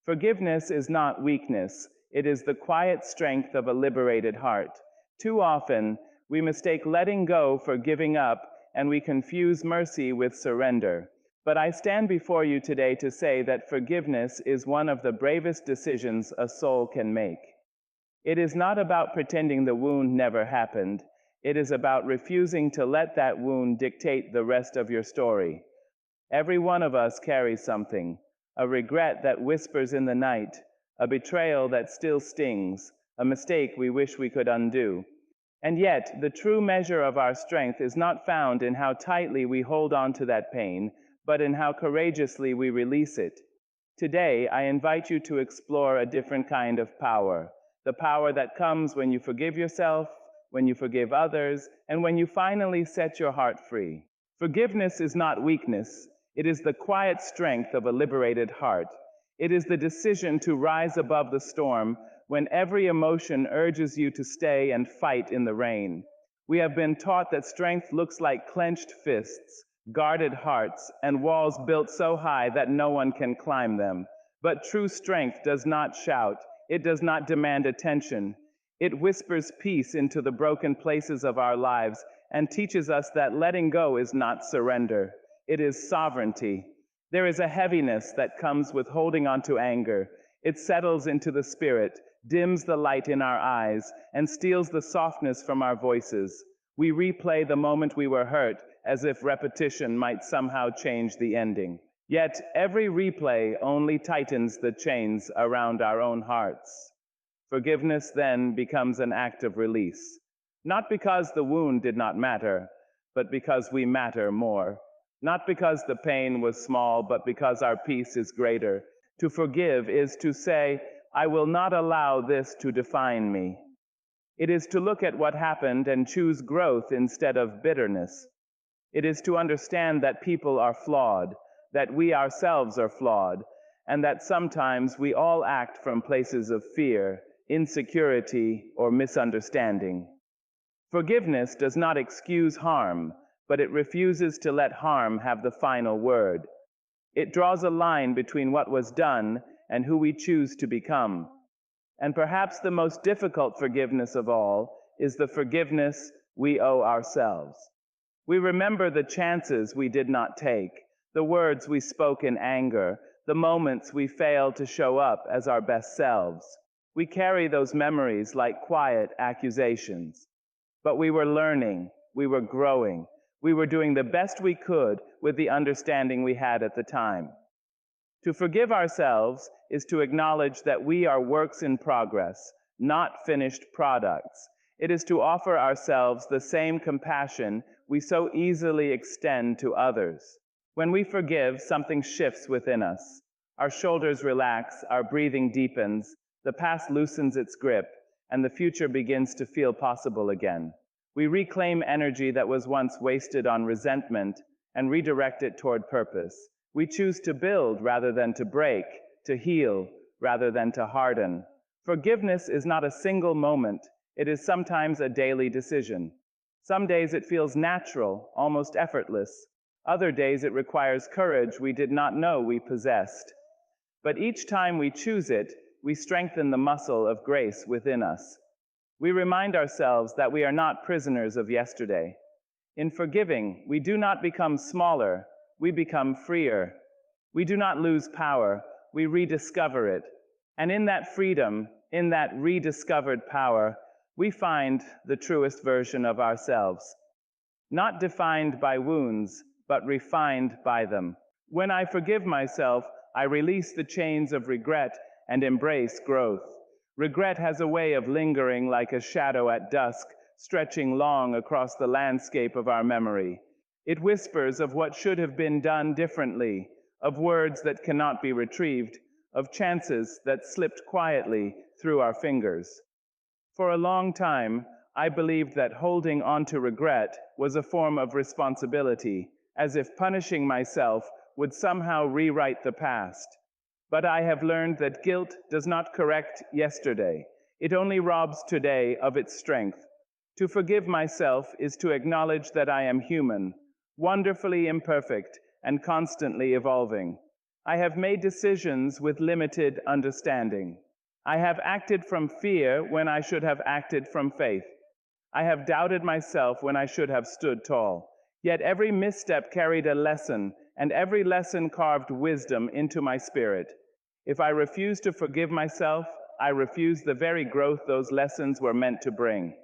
Forgiveness is not weakness, it is the quiet strength of a liberated heart. Too often, we mistake letting go for giving up, and we confuse mercy with surrender. But I stand before you today to say that forgiveness is one of the bravest decisions a soul can make. It is not about pretending the wound never happened. It is about refusing to let that wound dictate the rest of your story. Every one of us carries something, a regret that whispers in the night, a betrayal that still stings, a mistake we wish we could undo. And yet, the true measure of our strength is not found in how tightly we hold on to that pain, but in how courageously we release it. Today, I invite you to explore a different kind of power, the power that comes when you forgive yourself, when you forgive others, and when you finally set your heart free. Forgiveness is not weakness. It is the quiet strength of a liberated heart. It is the decision to rise above the storm when every emotion urges you to stay and fight in the rain. We have been taught that strength looks like clenched fists, guarded hearts, and walls built so high that no one can climb them. But true strength does not shout. It does not demand attention. It whispers peace into the broken places of our lives and teaches us that letting go is not surrender. It is sovereignty. There is a heaviness that comes with holding on to anger. It settles into the spirit, dims the light in our eyes, and steals the softness from our voices. We replay the moment we were hurt as if repetition might somehow change the ending. Yet every replay only tightens the chains around our own hearts. Forgiveness then becomes an act of release, not because the wound did not matter, but because we matter more. Not because the pain was small, but because our peace is greater. To forgive is to say, I will not allow this to define me. It is to look at what happened and choose growth instead of bitterness. It is to understand that people are flawed, that we ourselves are flawed, and that sometimes we all act from places of fear, insecurity, or misunderstanding. Forgiveness does not excuse harm, but it refuses to let harm have the final word. It draws a line between what was done and who we choose to become. And perhaps the most difficult forgiveness of all is the forgiveness we owe ourselves. We remember the chances we did not take, the words we spoke in anger, the moments we failed to show up as our best selves. We carry those memories like quiet accusations. But we were learning, we were growing, we were doing the best we could with the understanding we had at the time. To forgive ourselves is to acknowledge that we are works in progress, not finished products. It is to offer ourselves the same compassion we so easily extend to others. When we forgive, something shifts within us. Our shoulders relax, our breathing deepens, the past loosens its grip, and the future begins to feel possible again. We reclaim energy that was once wasted on resentment and redirect it toward purpose. We choose to build rather than to break, to heal rather than to harden. Forgiveness is not a single moment. It is sometimes a daily decision. Some days it feels natural, almost effortless. Other days it requires courage we did not know we possessed. But each time we choose it, we strengthen the muscle of grace within us. We remind ourselves that we are not prisoners of yesterday. In forgiving, we do not become smaller, we become freer. We do not lose power, we rediscover it. And in that freedom, in that rediscovered power, we find the truest version of ourselves. Not defined by wounds, but refined by them. When I forgive myself, I release the chains of regret and embrace growth. Regret has a way of lingering like a shadow at dusk, stretching long across the landscape of our memory. It whispers of what should have been done differently, of words that cannot be retrieved, of chances that slipped quietly through our fingers. For a long time, I believed that holding on to regret was a form of responsibility, as if punishing myself would somehow rewrite the past. But I have learned that guilt does not correct yesterday. It only robs today of its strength. To forgive myself is to acknowledge that I am human, wonderfully imperfect and constantly evolving. I have made decisions with limited understanding. I have acted from fear when I should have acted from faith. I have doubted myself when I should have stood tall. Yet every misstep carried a lesson, and every lesson carved wisdom into my spirit. If I refuse to forgive myself, I refuse the very growth those lessons were meant to bring.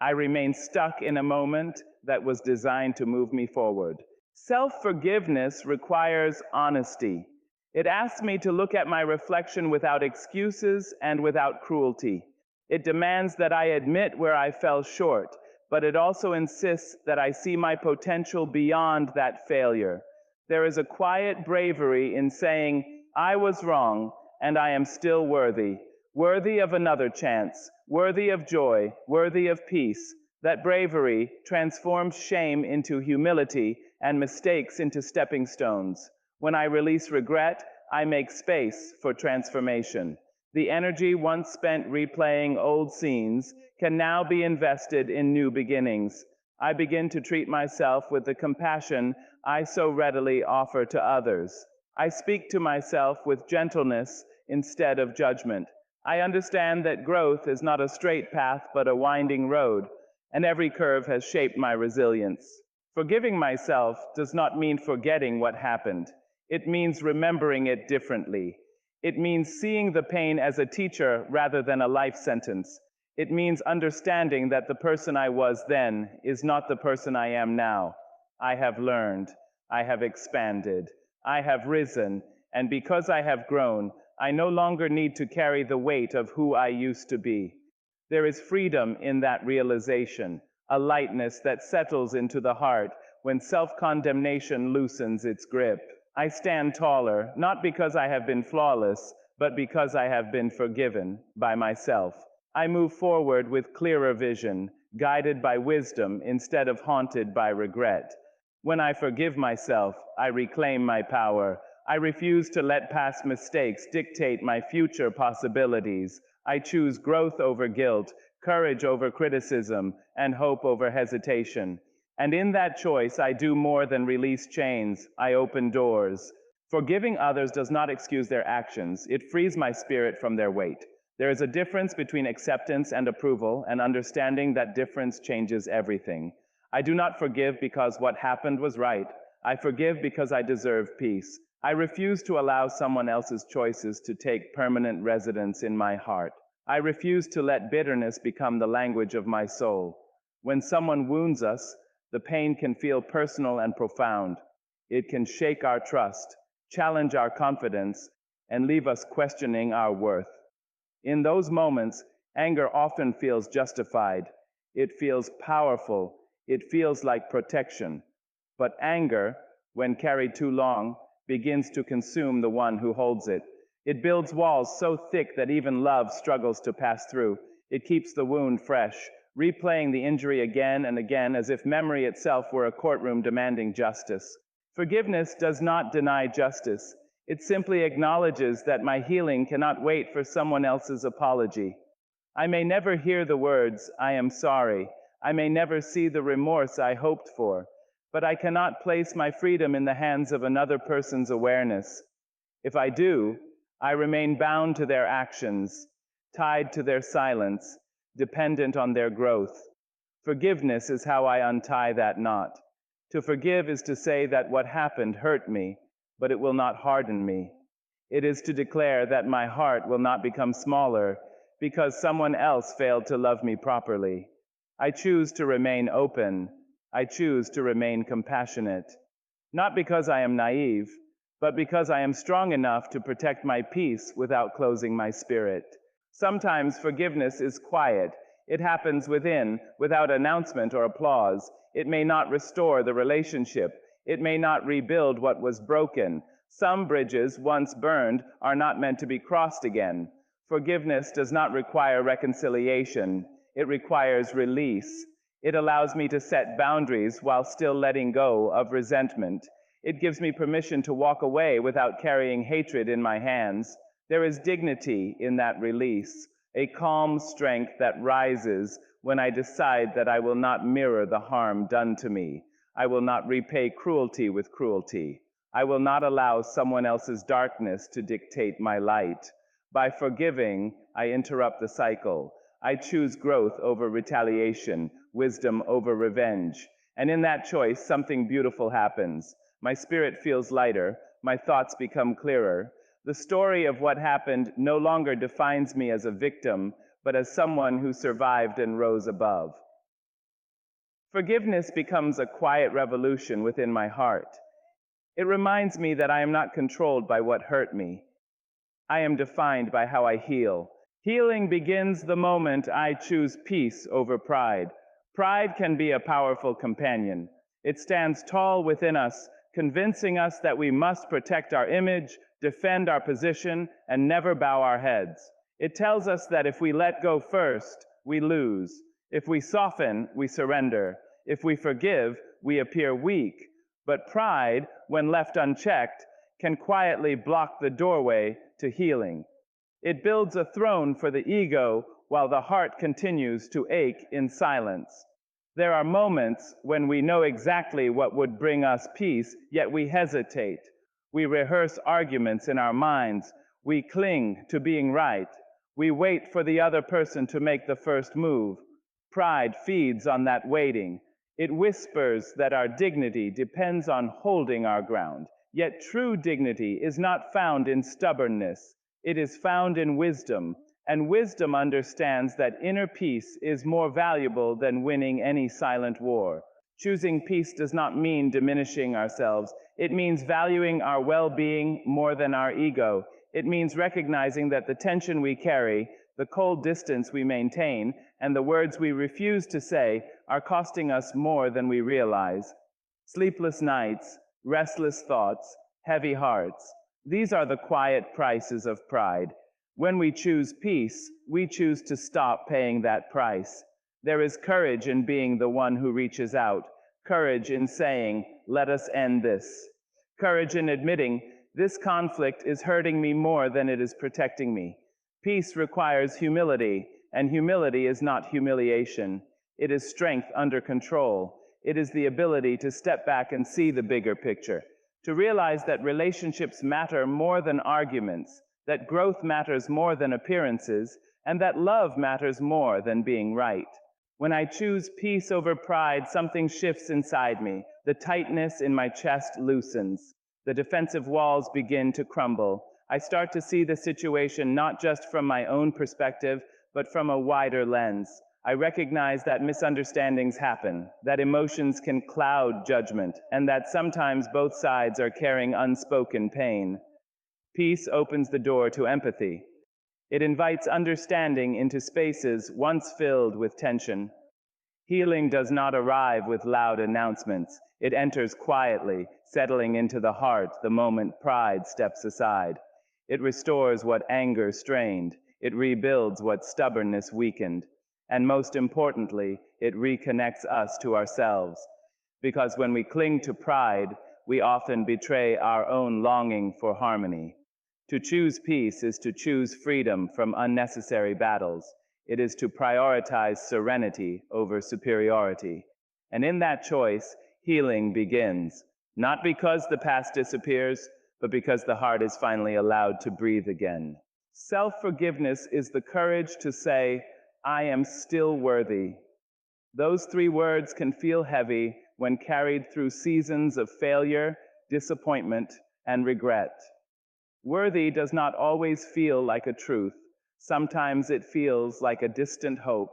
I remain stuck in a moment that was designed to move me forward. Self-forgiveness requires honesty. It asks me to look at my reflection without excuses and without cruelty. It demands that I admit where I fell short, but it also insists that I see my potential beyond that failure. There is a quiet bravery in saying, I was wrong, and I am still worthy, worthy of another chance, worthy of joy, worthy of peace. That bravery transforms shame into humility and mistakes into stepping stones. When I release regret, I make space for transformation. The energy once spent replaying old scenes can now be invested in new beginnings. I begin to treat myself with the compassion I so readily offer to others. I speak to myself with gentleness instead of judgment. I understand that growth is not a straight path but a winding road, and every curve has shaped my resilience. Forgiving myself does not mean forgetting what happened. It means remembering it differently. It means seeing the pain as a teacher rather than a life sentence. It means understanding that the person I was then is not the person I am now. I have learned, I have expanded, I have risen, and because I have grown, I no longer need to carry the weight of who I used to be. There is freedom in that realization, a lightness that settles into the heart when self-condemnation loosens its grip. I stand taller, not because I have been flawless, but because I have been forgiven by myself. I move forward with clearer vision, guided by wisdom instead of haunted by regret. When I forgive myself, I reclaim my power. I refuse to let past mistakes dictate my future possibilities. I choose growth over guilt, courage over criticism, and hope over hesitation. And in that choice, I do more than release chains, I open doors. Forgiving others does not excuse their actions, it frees my spirit from their weight. There is a difference between acceptance and approval, and understanding that difference changes everything. I do not forgive because what happened was right. I forgive because I deserve peace. I refuse to allow someone else's choices to take permanent residence in my heart. I refuse to let bitterness become the language of my soul. When someone wounds us, the pain can feel personal and profound. It can shake our trust, challenge our confidence, and leave us questioning our worth. In those moments, anger often feels justified. It feels powerful. It feels like protection. But anger, when carried too long, begins to consume the one who holds it. It builds walls so thick that even love struggles to pass through. It keeps the wound fresh, replaying the injury again and again as if memory itself were a courtroom demanding justice. Forgiveness does not deny justice. It simply acknowledges that my healing cannot wait for someone else's apology. I may never hear the words, "I am sorry." I may never see the remorse I hoped for, but I cannot place my freedom in the hands of another person's awareness. If I do, I remain bound to their actions, tied to their silence, dependent on their growth. Forgiveness is how I untie that knot. To forgive is to say that what happened hurt me, but it will not harden me. It is to declare that my heart will not become smaller because someone else failed to love me properly. I choose to remain open. I choose to remain compassionate. Not because I am naive, but because I am strong enough to protect my peace without closing my spirit. Sometimes forgiveness is quiet. It happens within, without announcement or applause. It may not restore the relationship. It may not rebuild what was broken. Some bridges, once burned, are not meant to be crossed again. Forgiveness does not require reconciliation. It requires release. It allows me to set boundaries while still letting go of resentment. It gives me permission to walk away without carrying hatred in my hands. There is dignity in that release, a calm strength that rises when I decide that I will not mirror the harm done to me. I will not repay cruelty with cruelty. I will not allow someone else's darkness to dictate my light. By forgiving, I interrupt the cycle. I choose growth over retaliation, wisdom over revenge. And in that choice, something beautiful happens. My spirit feels lighter, my thoughts become clearer. The story of what happened no longer defines me as a victim, but as someone who survived and rose above. Forgiveness becomes a quiet revolution within my heart. It reminds me that I am not controlled by what hurt me. I am defined by how I heal. Healing begins the moment I choose peace over pride. Pride can be a powerful companion. It stands tall within us, convincing us that we must protect our image, defend our position, and never bow our heads. It tells us that if we let go first, we lose. If we soften, we surrender. If we forgive, we appear weak. But pride, when left unchecked, can quietly block the doorway to healing. It builds a throne for the ego while the heart continues to ache in silence. There are moments when we know exactly what would bring us peace, yet we hesitate. We rehearse arguments in our minds. We cling to being right. We wait for the other person to make the first move. Pride feeds on that waiting. It whispers that our dignity depends on holding our ground. Yet true dignity is not found in stubbornness. It is found in wisdom, and wisdom understands that inner peace is more valuable than winning any silent war. Choosing peace does not mean diminishing ourselves. It means valuing our well-being more than our ego. It means recognizing that the tension we carry, the cold distance we maintain, and the words we refuse to say are costing us more than we realize. Sleepless nights, restless thoughts, heavy hearts. These are the quiet prices of pride. When we choose peace, we choose to stop paying that price. There is courage in being the one who reaches out, courage in saying, "Let us end this." Courage in admitting, "This conflict is hurting me more than it is protecting me." Peace requires humility, and humility is not humiliation. It is strength under control. It is the ability to step back and see the bigger picture, to realize that relationships matter more than arguments, that growth matters more than appearances, and that love matters more than being right. When I choose peace over pride, something shifts inside me. The tightness in my chest loosens. The defensive walls begin to crumble. I start to see the situation not just from my own perspective, but from a wider lens. I recognize that misunderstandings happen, that emotions can cloud judgment, and that sometimes both sides are carrying unspoken pain. Peace opens the door to empathy. It invites understanding into spaces once filled with tension. Healing does not arrive with loud announcements. It enters quietly, settling into the heart the moment pride steps aside. It restores what anger strained. It rebuilds what stubbornness weakened. And most importantly, it reconnects us to ourselves. Because when we cling to pride, we often betray our own longing for harmony. To choose peace is to choose freedom from unnecessary battles. It is to prioritize serenity over superiority. And in that choice, healing begins. Not because the past disappears, but because the heart is finally allowed to breathe again. Self-forgiveness is the courage to say, "I am still worthy." Those three words can feel heavy when carried through seasons of failure, disappointment, and regret. Worthy does not always feel like a truth. Sometimes it feels like a distant hope.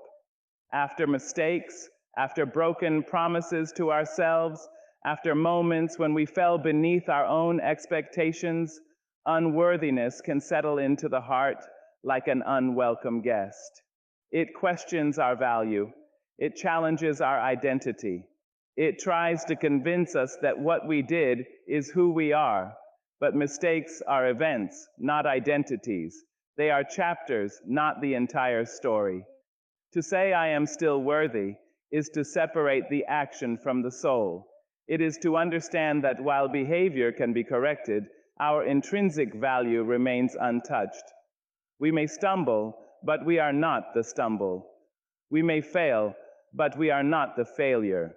After mistakes, after broken promises to ourselves, after moments when we fell beneath our own expectations, unworthiness can settle into the heart like an unwelcome guest. It questions our value. It challenges our identity. It tries to convince us that what we did is who we are. But mistakes are events, not identities. They are chapters, not the entire story. To say I am still worthy is to separate the action from the soul. It is to understand that while behavior can be corrected, our intrinsic value remains untouched. We may stumble, but we are not the stumble. We may fail, but we are not the failure.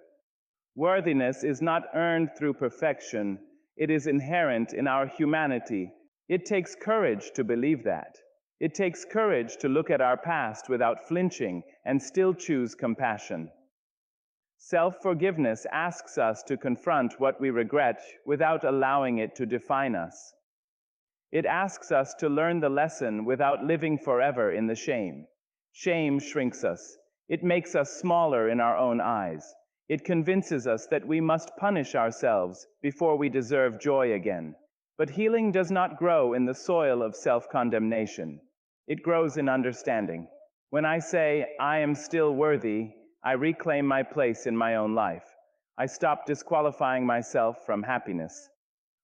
Worthiness is not earned through perfection. It is inherent in our humanity. It takes courage to believe that. It takes courage to look at our past without flinching and still choose compassion. Self-forgiveness asks us to confront what we regret without allowing it to define us. It asks us to learn the lesson without living forever in the shame. Shame shrinks us. It makes us smaller in our own eyes. It convinces us that we must punish ourselves before we deserve joy again. But healing does not grow in the soil of self-condemnation. It grows in understanding. When I say, I am still worthy, I reclaim my place in my own life. I stop disqualifying myself from happiness.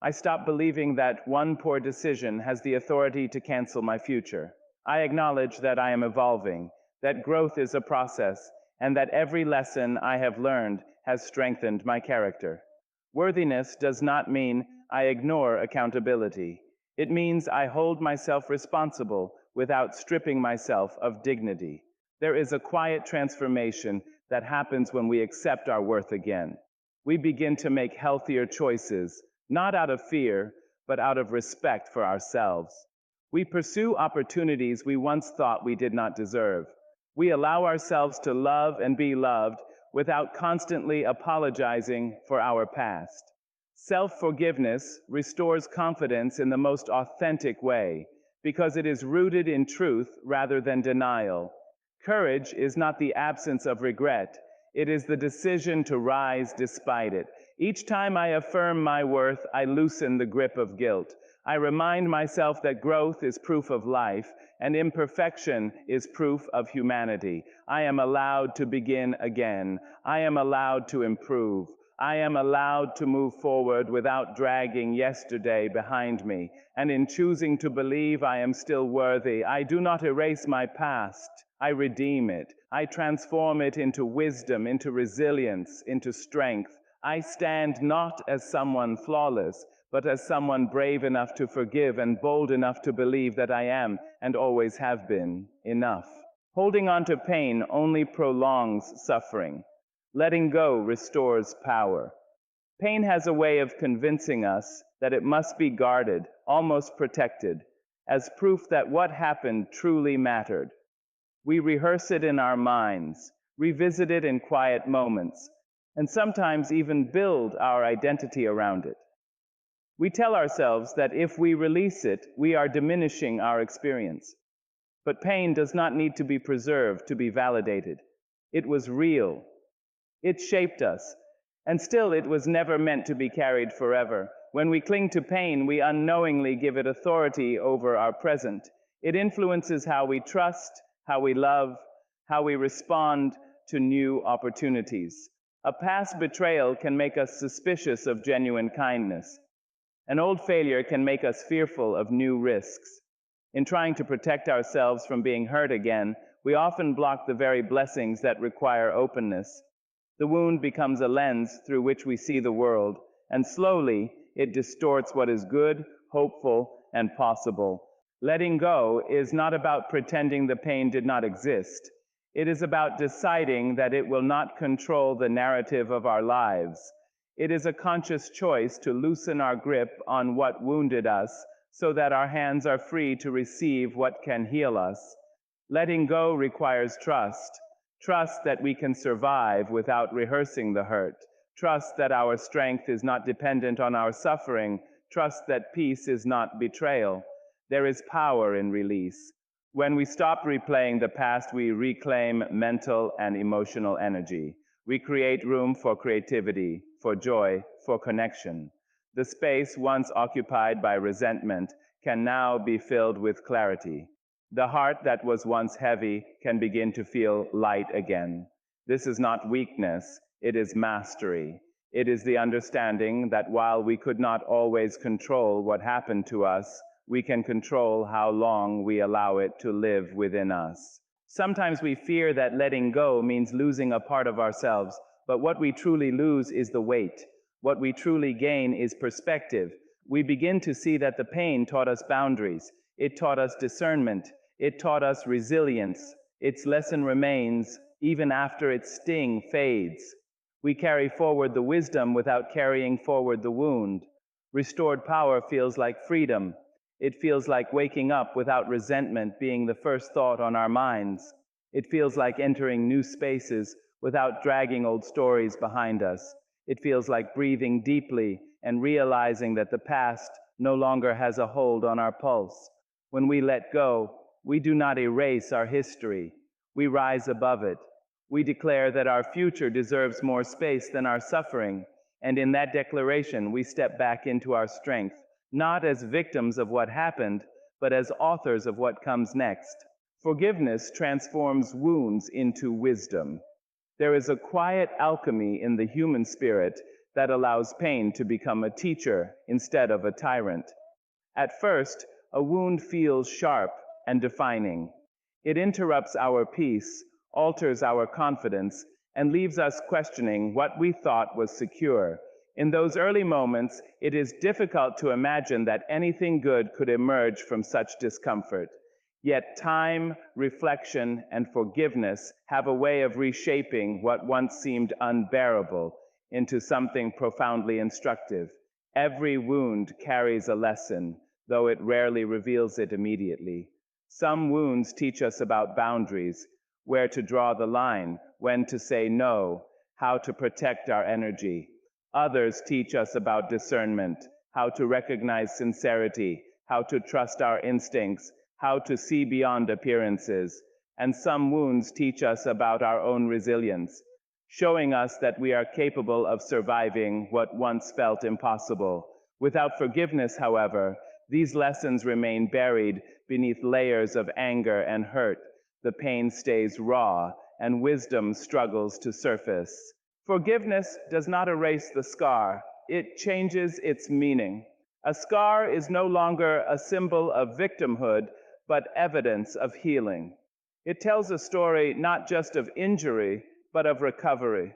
I stop believing that one poor decision has the authority to cancel my future. I acknowledge that I am evolving, that growth is a process, and that every lesson I have learned has strengthened my character. Worthiness does not mean I ignore accountability. It means I hold myself responsible without stripping myself of dignity. There is a quiet transformation that happens when we accept our worth again. We begin to make healthier choices, not out of fear, but out of respect for ourselves. We pursue opportunities we once thought we did not deserve. We allow ourselves to love and be loved without constantly apologizing for our past. Self-forgiveness restores confidence in the most authentic way, because it is rooted in truth rather than denial. Courage is not the absence of regret, it is the decision to rise despite it. Each time I affirm my worth, I loosen the grip of guilt. I remind myself that growth is proof of life, and imperfection is proof of humanity. I am allowed to begin again. I am allowed to improve. I am allowed to move forward without dragging yesterday behind me. And in choosing to believe I am still worthy, I do not erase my past. I redeem it. I transform it into wisdom, into resilience, into strength. I stand not as someone flawless, but as someone brave enough to forgive and bold enough to believe that I am, and always have been, enough. Holding on to pain only prolongs suffering. Letting go restores power. Pain has a way of convincing us that it must be guarded, almost protected, as proof that what happened truly mattered. We rehearse it in our minds, revisit it in quiet moments, and sometimes even build our identity around it. We tell ourselves that if we release it, we are diminishing our experience. But pain does not need to be preserved to be validated. It was real. It shaped us, and still it was never meant to be carried forever. When we cling to pain, we unknowingly give it authority over our present. It influences how we trust, how we love, how we respond to new opportunities. A past betrayal can make us suspicious of genuine kindness. An old failure can make us fearful of new risks. In trying to protect ourselves from being hurt again, we often block the very blessings that require openness. The wound becomes a lens through which we see the world, and slowly it distorts what is good, hopeful, and possible. Letting go is not about pretending the pain did not exist. It is about deciding that it will not control the narrative of our lives. It is a conscious choice to loosen our grip on what wounded us so that our hands are free to receive what can heal us. Letting go requires trust. Trust that we can survive without rehearsing the hurt. Trust that our strength is not dependent on our suffering. Trust that peace is not betrayal. There is power in release. When we stop replaying the past, we reclaim mental and emotional energy. We create room for creativity, for joy, for connection. The space once occupied by resentment can now be filled with clarity. The heart that was once heavy can begin to feel light again. This is not weakness, it is mastery. It is the understanding that while we could not always control what happened to us, we can control how long we allow it to live within us. Sometimes we fear that letting go means losing a part of ourselves, but what we truly lose is the weight. What we truly gain is perspective. We begin to see that the pain taught us boundaries. It taught us discernment. It taught us resilience. Its lesson remains even after its sting fades. We carry forward the wisdom without carrying forward the wound. Restored power feels like freedom. It feels like waking up without resentment being the first thought on our minds. It feels like entering new spaces without dragging old stories behind us. It feels like breathing deeply and realizing that the past no longer has a hold on our pulse. When we let go, we do not erase our history. We rise above it. We declare that our future deserves more space than our suffering, and in that declaration we step back into our strength, not as victims of what happened, but as authors of what comes next. Forgiveness transforms wounds into wisdom. There is a quiet alchemy in the human spirit that allows pain to become a teacher instead of a tyrant. At first, a wound feels sharp and defining. It interrupts our peace, alters our confidence, and leaves us questioning what we thought was secure. In those early moments, it is difficult to imagine that anything good could emerge from such discomfort. Yet time, reflection, and forgiveness have a way of reshaping what once seemed unbearable into something profoundly instructive. Every wound carries a lesson, though it rarely reveals it immediately. Some wounds teach us about boundaries, where to draw the line, when to say no, how to protect our energy. Others teach us about discernment, how to recognize sincerity, how to trust our instincts, how to see beyond appearances. And some wounds teach us about our own resilience, showing us that we are capable of surviving what once felt impossible. Without forgiveness, however, these lessons remain buried beneath layers of anger and hurt. The pain stays raw, and wisdom struggles to surface. Forgiveness does not erase the scar, it changes its meaning. A scar is no longer a symbol of victimhood, but evidence of healing. It tells a story not just of injury, but of recovery.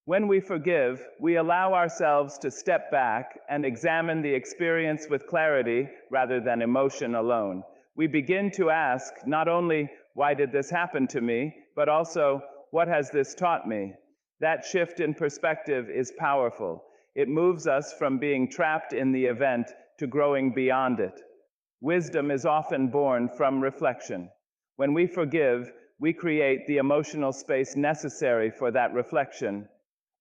When we forgive, we allow ourselves to step back and examine the experience with clarity rather than emotion alone. We begin to ask not only, why did this happen to me, but also, what has this taught me? That shift in perspective is powerful. It moves us from being trapped in the event to growing beyond it. Wisdom is often born from reflection. When we forgive, we create the emotional space necessary for that reflection.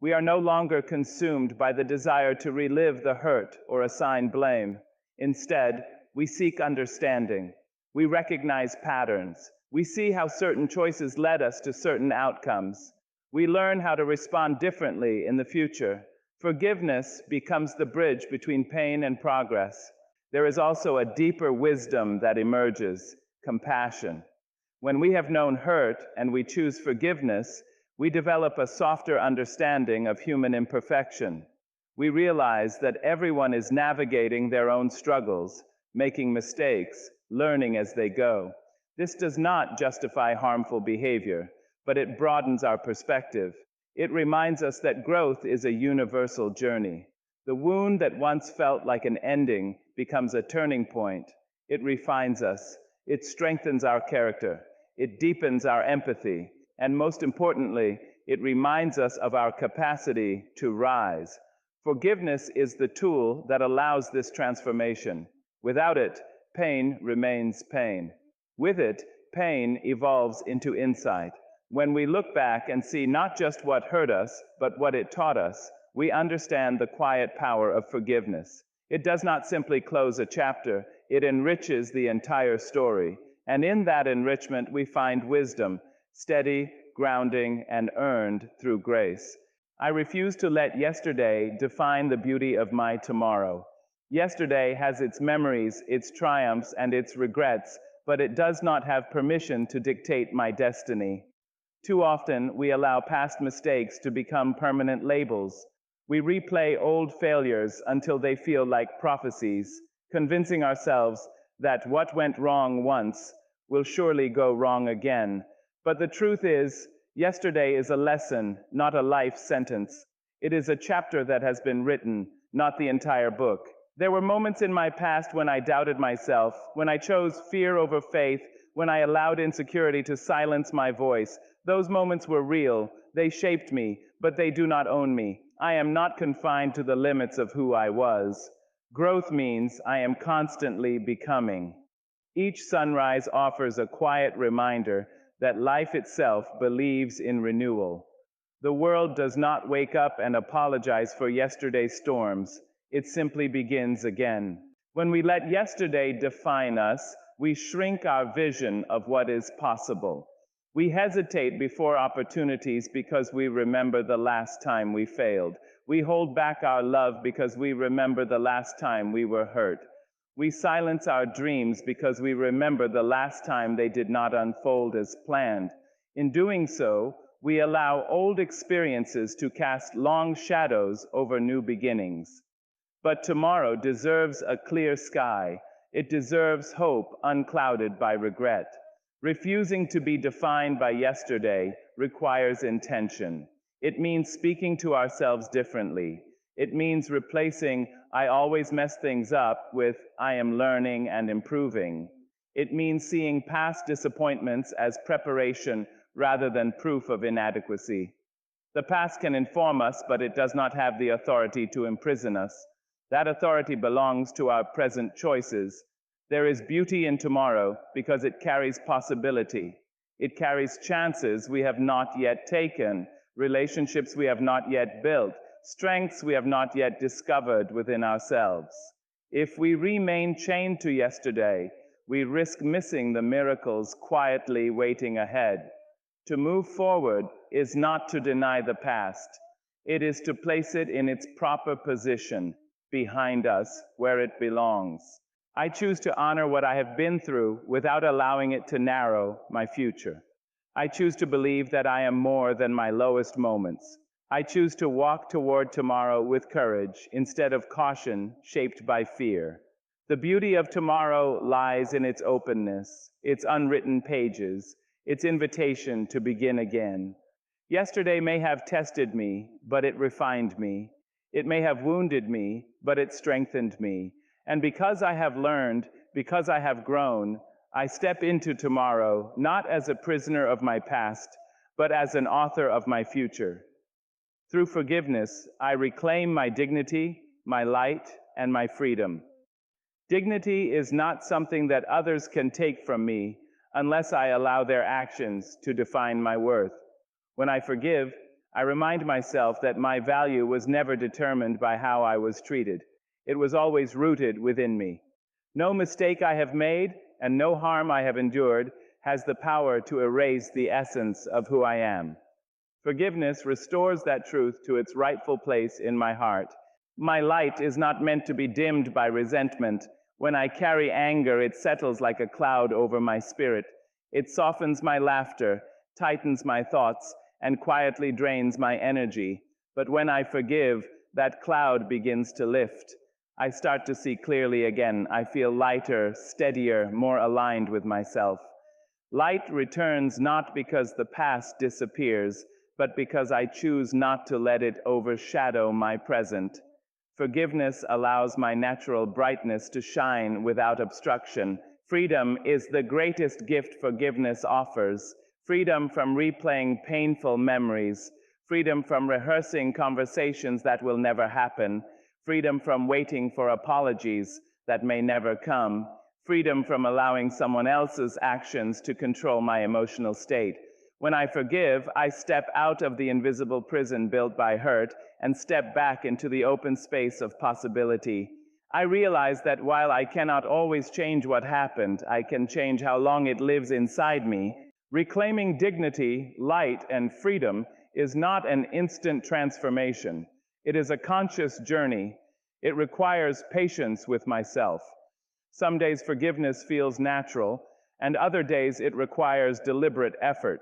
We are no longer consumed by the desire to relive the hurt or assign blame. Instead, we seek understanding. We recognize patterns. We see how certain choices led us to certain outcomes. We learn how to respond differently in the future. Forgiveness becomes the bridge between pain and progress. There is also a deeper wisdom that emerges, compassion. When we have known hurt and we choose forgiveness, we develop a softer understanding of human imperfection. We realize that everyone is navigating their own struggles, making mistakes, learning as they go. This does not justify harmful behavior, but it broadens our perspective. It reminds us that growth is a universal journey. The wound that once felt like an ending becomes a turning point. It refines us. It strengthens our character. It deepens our empathy. And most importantly, it reminds us of our capacity to rise. Forgiveness is the tool that allows this transformation. Without it, pain remains pain. With it, pain evolves into insight. When we look back and see not just what hurt us, but what it taught us, we understand the quiet power of forgiveness. It does not simply close a chapter, it enriches the entire story. And in that enrichment, we find wisdom, steady, grounding, and earned through grace. I refuse to let yesterday define the beauty of my tomorrow. Yesterday has its memories, its triumphs, and its regrets, but it does not have permission to dictate my destiny. Too often, we allow past mistakes to become permanent labels. We replay old failures until they feel like prophecies, convincing ourselves that what went wrong once will surely go wrong again. But the truth is, yesterday is a lesson, not a life sentence. It is a chapter that has been written, not the entire book. There were moments in my past when I doubted myself, when I chose fear over faith, when I allowed insecurity to silence my voice. Those moments were real. They shaped me, but they do not own me. I am not confined to the limits of who I was. Growth means I am constantly becoming. Each sunrise offers a quiet reminder that life itself believes in renewal. The world does not wake up and apologize for yesterday's storms. It simply begins again. When we let yesterday define us, we shrink our vision of what is possible. We hesitate before opportunities because we remember the last time we failed. We hold back our love because we remember the last time we were hurt. We silence our dreams because we remember the last time they did not unfold as planned. In doing so, we allow old experiences to cast long shadows over new beginnings. But tomorrow deserves a clear sky. It deserves hope unclouded by regret. Refusing to be defined by yesterday requires intention. It means speaking to ourselves differently. It means replacing "I always mess things up" with "I am learning and improving." It means seeing past disappointments as preparation rather than proof of inadequacy. The past can inform us, but it does not have the authority to imprison us. That authority belongs to our present choices. There is beauty in tomorrow because it carries possibility. It carries chances we have not yet taken, relationships we have not yet built, strengths we have not yet discovered within ourselves. If we remain chained to yesterday, we risk missing the miracles quietly waiting ahead. To move forward is not to deny the past. It is to place it in its proper position, behind us, where it belongs. I choose to honor what I have been through without allowing it to narrow my future. I choose to believe that I am more than my lowest moments. I choose to walk toward tomorrow with courage instead of caution shaped by fear. The beauty of tomorrow lies in its openness, its unwritten pages, its invitation to begin again. Yesterday may have tested me, but it refined me. It may have wounded me, but it strengthened me. And because I have learned, because I have grown, I step into tomorrow not as a prisoner of my past, but as an author of my future. Through forgiveness, I reclaim my dignity, my light, and my freedom. Dignity is not something that others can take from me unless I allow their actions to define my worth. When I forgive, I remind myself that my value was never determined by how I was treated. It was always rooted within me. No mistake I have made and no harm I have endured has the power to erase the essence of who I am. Forgiveness restores that truth to its rightful place in my heart. My light is not meant to be dimmed by resentment. When I carry anger, it settles like a cloud over my spirit. It softens my laughter, tightens my thoughts, and quietly drains my energy. But when I forgive, that cloud begins to lift. I start to see clearly again. I feel lighter, steadier, more aligned with myself. Light returns not because the past disappears, but because I choose not to let it overshadow my present. Forgiveness allows my natural brightness to shine without obstruction. Freedom is the greatest gift forgiveness offers. Freedom from replaying painful memories. Freedom from rehearsing conversations that will never happen. Freedom from waiting for apologies that may never come. Freedom from allowing someone else's actions to control my emotional state. When I forgive, I step out of the invisible prison built by hurt and step back into the open space of possibility. I realize that while I cannot always change what happened, I can change how long it lives inside me. Reclaiming dignity, light, and freedom is not an instant transformation. It is a conscious journey. It requires patience with myself. Some days forgiveness feels natural, and other days it requires deliberate effort.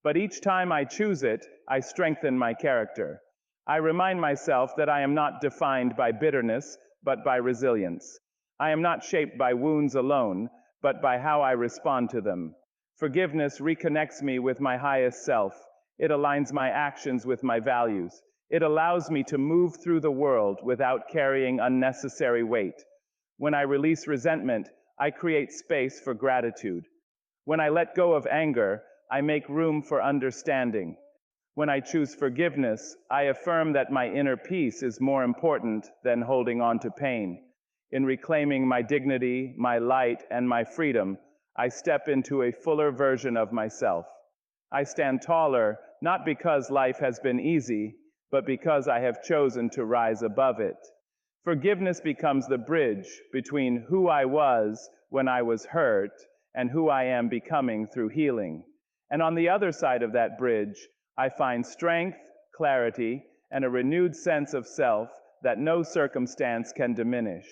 But each time I choose it, I strengthen my character. I remind myself that I am not defined by bitterness, but by resilience. I am not shaped by wounds alone, but by how I respond to them. Forgiveness reconnects me with my highest self. It aligns my actions with my values. It allows me to move through the world without carrying unnecessary weight. When I release resentment, I create space for gratitude. When I let go of anger, I make room for understanding. When I choose forgiveness, I affirm that my inner peace is more important than holding on to pain. In reclaiming my dignity, my light, and my freedom, I step into a fuller version of myself. I stand taller not because life has been easy, but because I have chosen to rise above it. Forgiveness becomes the bridge between who I was when I was hurt and who I am becoming through healing. And on the other side of that bridge, I find strength, clarity, and a renewed sense of self that no circumstance can diminish.